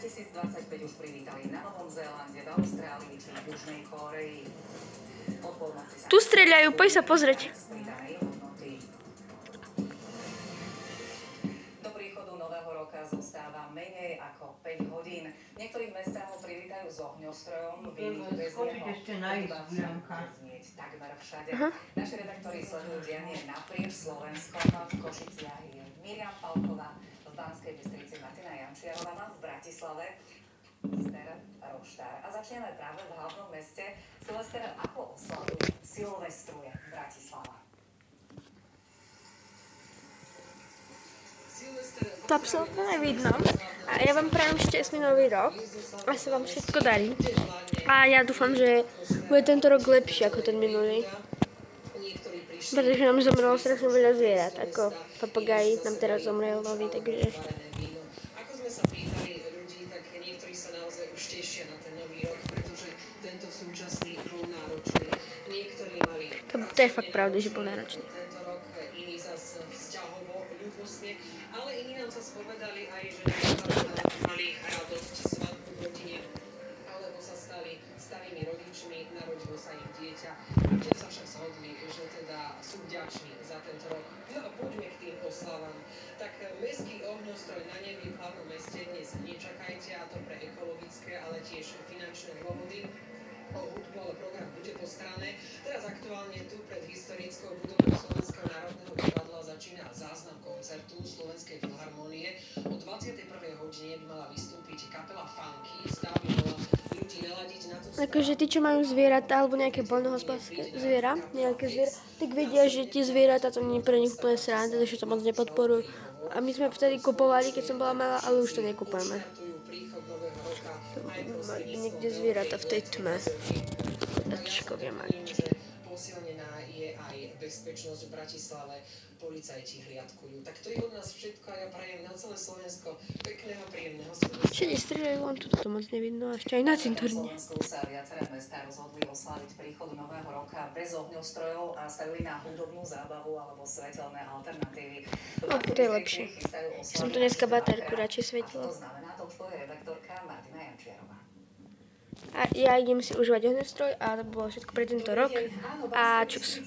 2025 už privítali na Novom Zélande, v Austrálii či v Južnej Kórei. Od polnoci sa... Tu strieľajú, poď sa pozrieť. Do príchodu nového roka zostáva menej ako 5 hodín. V niektorých mestách ho privítajú s ohňostrojom, v iných bez neho. Hudba však bude znieť takmer všade. Naši redaktori sledujú dianie naprieč Slovenskom. V Košiciach je Miriam Falková, v Banskej Bystrici Martina Jančiarová, v Bratislave Silvester Roštár. A začneme práve v hlavnom meste. Silvester, ako oslavuje Silvestruje Bratislava? To absolútne nevidno. A ja vám prajem šťastný nový rok. A sa vám všetko darí. A ja dúfam, že bude tento rok lepší ako ten minulý. Pretože nám zomrelo strašne veľa zvierat. Ako papagáji nám teraz zomrel nový, takže... Ako sme sa pýtali ľudí, tak niektorí sa naozaj už tešia na ten nový rok, pretože tento súčasný bol náročný. Niektorí mali... To je fakt pravda, že bol náročný. Tento rok iní zase vzťahovo, ľúbosne, ale iní nám zase povedali aj, že mali radosť, svadbu v rodine, alebo sa stali starými rodičmi, narodilo sa im dieťa. A tiež sa však zhodli, že teda sú vďační za tento rok. No a poďme k tým oslavám. Tak mestský ohňostroj na nebi v hlavnom meste dnes nečakajte, a to pre ekologické, ale tiež finančné dôvody. O hudbu, ale program bude postarané. Teraz aktuálne tu pred historickou budovou Slovenského národného divadla začína záznam koncertu Slovenskej filharmónie. O 21. hodine by mala vystúpiť kapela Funky. Stav by bola ľudí naladiť na tú správu. Takže tí, čo majú zvieratá alebo nejaké poľnohospodárske zviera, tak vedia, že tie zvieratá to nie je pre nich úplne sranda, takže to moc nepodporujú. A my sme vtedy kupovali, keď som bola malá, ale už to nekupujeme. Niekde zvieratá v tej tme. Tačkovia maličké. Posilnená je aj bezpečnosť v Bratislave. Policajti hliadkujú. Tak to je od nás všetko a ja prajem na celé Slovensko pekného, príjemného Silvestra. Všetci strieľajú, len to moc nevidno, ešte aj na cintoríne. Na Slovensku sa viaceré mestá rozhodli oslaviť príchod nového roka bez ohňostrojov a stavili na hudobnú zábavu alebo svetelné alternatívy. To je lepšie. Som tu dneska baterku radšej svietila. To znamená, to už povie redaktorka Martina Jančiarová. A ja idem si užívať ohňostroj a to bolo všetko pre tento rok. A čus.